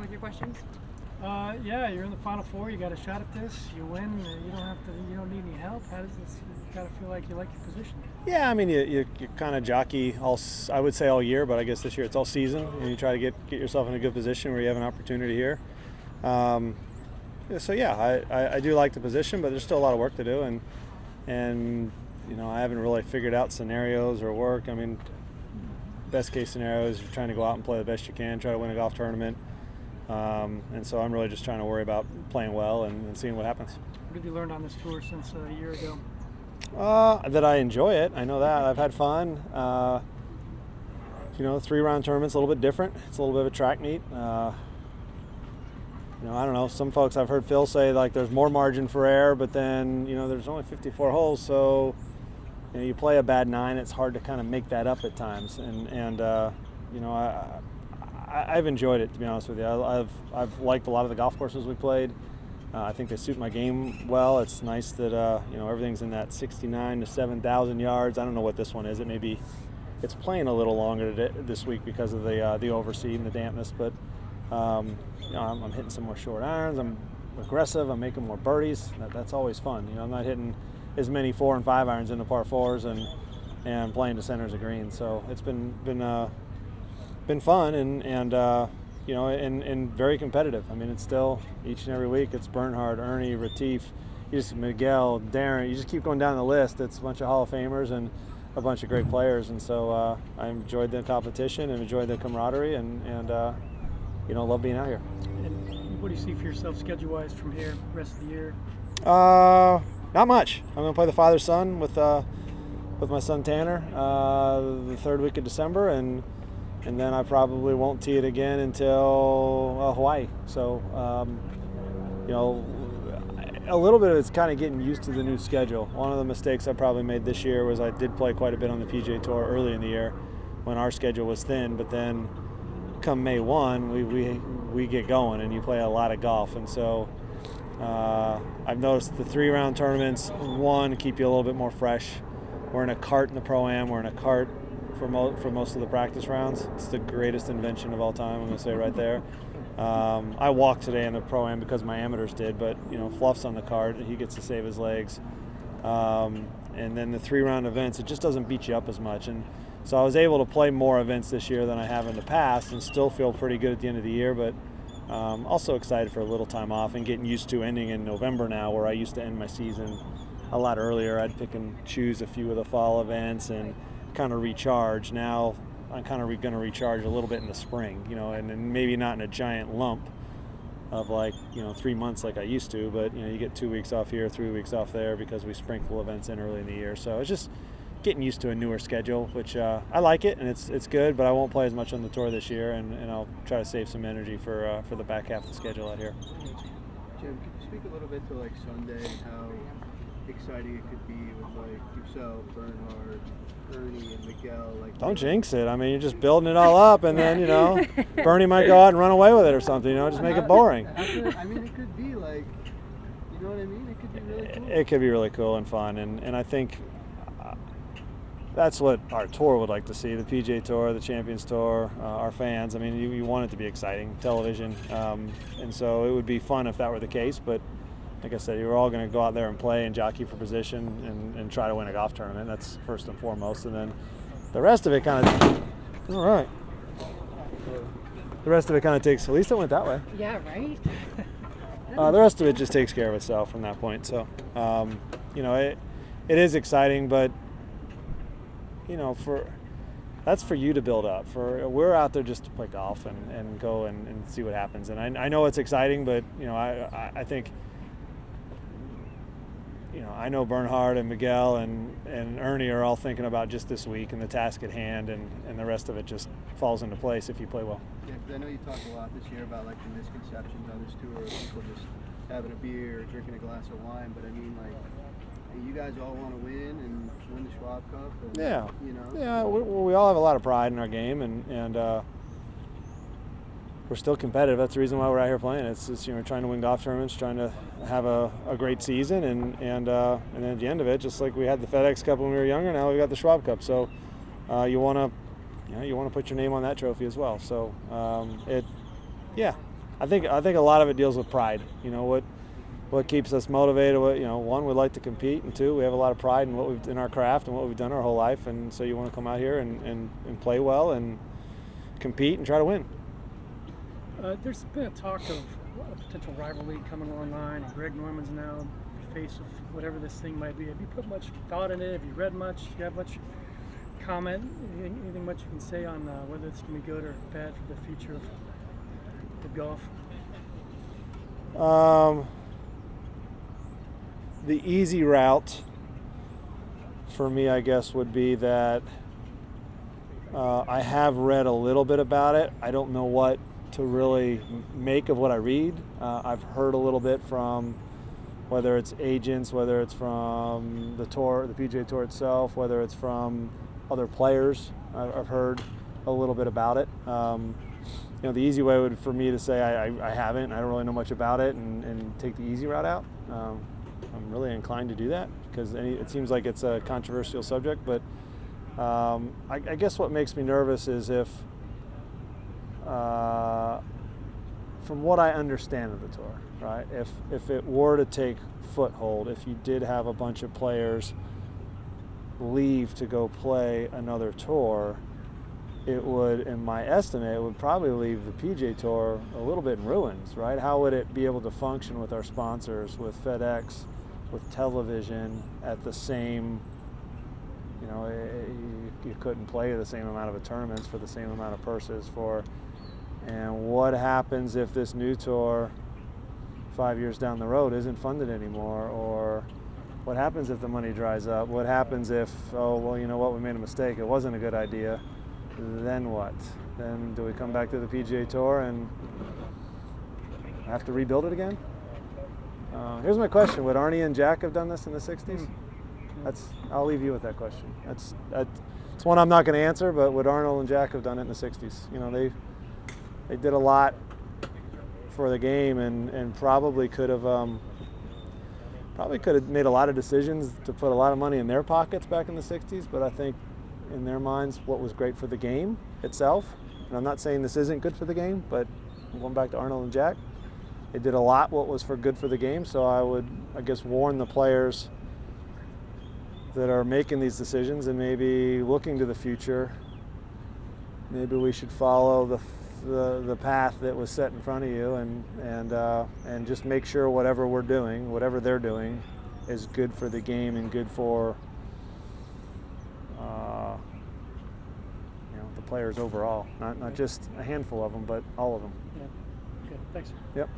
with your questions? Yeah, you're in the Final Four. You got a shot at this. You win. You don't need any help. How does this? You got to feel like you like your position. Yeah, I mean, you kind of jockey I would say all year, but I guess this year it's all season, and you try to get yourself in a good position where you have an opportunity here. So yeah, I do like the position, but there's still a lot of work to do, and I haven't really figured out scenarios or work. I mean, best case scenario is you're trying to go out and play the best you can, try to win a golf tournament. And so I'm really just trying to worry about playing well and seeing what happens. What have you learned on this tour since a year ago? That I enjoy it. I know that. I've had fun. 3-round tournament's a little bit different. It's a little bit of a track meet. I don't know. Some folks, I've heard Phil say like there's more margin for error, but then there's only 54 holes, so you play a bad 9. It's hard to kind of make that up at times. I've enjoyed it, to be honest with you. I've liked a lot of the golf courses we played. I think they suit my game well. It's nice that everything's in that 69 to 7,000 yards. I don't know what this one is. It's playing a little longer this week because of the overseed and the dampness. But I'm hitting some more short irons. I'm aggressive. I'm making more birdies. That's always fun. I'm not hitting as many 4 and 5 irons in the par 4s and playing to centers of green. So it's been fun and very competitive. I mean, it's still each and every week. It's Bernhard, Ernie, Retief, Miguel, Darren. You just keep going down the list. It's a bunch of Hall of Famers and a bunch of great players. And so I enjoyed the competition and enjoyed the camaraderie and love being out here. And what do you see for yourself schedule-wise from here, rest of the year? Not much. I'm going to play the father-son with my son Tanner the 3rd week of December, and then I probably won't tee it again until Hawaii. So, a little bit of it's kind of getting used to the new schedule. One of the mistakes I probably made this year was I did play quite a bit on the PGA Tour early in the year when our schedule was thin, but then come May 1, we get going and you play a lot of golf. And so I've noticed the 3-round tournaments, keep you a little bit more fresh. We're in a cart in the Pro-Am. We're in a cart for most of the practice rounds. It's the greatest invention of all time, I'm going to say right there. I walked today in the Pro-Am because my amateurs did, but Fluff's on the cart. He gets to save his legs. And then the 3-round events, it just doesn't beat you up as much. And so I was able to play more events this year than I have in the past and still feel pretty good at the end of the year, but also excited for a little time off and getting used to ending in November now, where I used to end my season a lot earlier. I'd pick and choose a few of the fall events and kind of recharge. Now I'm kind of going to recharge a little bit in the spring, and maybe not in a giant lump of 3 months like I used to, but you get 2 weeks off here, 3 weeks off there because we sprinkle events in early in the year. So it's just getting used to a newer schedule, which I like it and it's good, but I won't play as much on the tour this year, and I'll try to save some energy for the back half of the schedule out here. Jim, could you speak a little bit to Sunday and how exciting it could be with yourself, Bernhard, Ernie, and Miguel? Don't jinx it. I mean, you're just building it all up, and then Bernie might go out and run away with it or something. Just make it boring. I mean, it could be you know what I mean? It could be really cool. It could be really cool and fun, and I think that's what our tour would like to see, the PGA Tour, the Champions Tour, our fans. I mean, you want it to be exciting, television, and so it would be fun if that were the case, but like I said, you're all going to go out there and play and jockey for position and try to win a golf tournament. That's first and foremost, and then the rest of it kind of, all right. The rest of it kind of takes, at least it went that way. Yeah, right? The rest of it just takes care of itself from that point. So, it is exciting, but that's for you to build up. We're out there just to play golf and go and see what happens. And I know it's exciting, but I think I know Bernhard and Miguel and Ernie are all thinking about just this week and the task at hand, and the rest of it just falls into place if you play well. Yeah, because I know you talked a lot this year about the misconceptions on this tour of people just having a beer or drinking a glass of wine, but I mean you guys all want to win and win the Schwab Cup. And, Yeah, we all have a lot of pride in our game, and we're still competitive. That's the reason why we're out here playing. It's just, trying to win golf tournaments, trying to have a great season, and then at the end of it, just like we had the FedEx Cup when we were younger, now we've got the Schwab Cup. So you want to put your name on that trophy as well. So I think a lot of it deals with pride. What keeps us motivated? One, we like to compete, and two, we have a lot of pride in what we've in our craft and what we've done our whole life, and so you want to come out here and play well and compete and try to win. There's been a talk of a potential rivalry coming online, and Greg Norman's now the face of whatever this thing might be. Have you put much thought in it? Have you read much? Do you have much comment? Anything much you can say on whether it's going to be good or bad for the future of golf? The easy route for me, I guess, would be that I have read a little bit about it. I don't know what to really make of what I read. I've heard a little bit from whether it's agents, whether it's from the tour, the PGA Tour itself, whether it's from other players. I've heard a little bit about it. The easy way would for me to say I haven't. I don't really know much about it and take the easy route out. I'm really inclined to do that because it seems like it's a controversial subject. But I guess what makes me nervous is if, from what I understand of the tour, right? If it were to take foothold, if you did have a bunch of players leave to go play another tour, it would, in my estimate, it would probably leave the PGA Tour a little bit in ruins, right? How would it be able to function with our sponsors, with FedEx, with television at the same, you couldn't play the same amount of tournaments for the same amount of purses and what happens if this new tour 5 years down the road isn't funded anymore, or what happens if the money dries up? What happens if, we made a mistake, it wasn't a good idea? Then what? Then do we come back to the PGA Tour and have to rebuild it again? Here's my question: would Arnie and Jack have done this in the '60s? I'll leave you with that question. It's one I'm not going to answer. But would Arnold and Jack have done it in the '60s? They did a lot for the game and probably could have made a lot of decisions to put a lot of money in their pockets back in the '60s. But I think, in their minds, what was great for the game itself, and I'm not saying this isn't good for the game, but going back to Arnold and Jack, they did a lot what was good for the game. So I would, warn the players that are making these decisions and maybe looking to the future, maybe we should follow the path that was set in front of you and just make sure whatever we're doing, whatever they're doing, is good for the game and good for the players overall, not just a handful of them, but all of them. Yeah. Good. Thanks. Yep.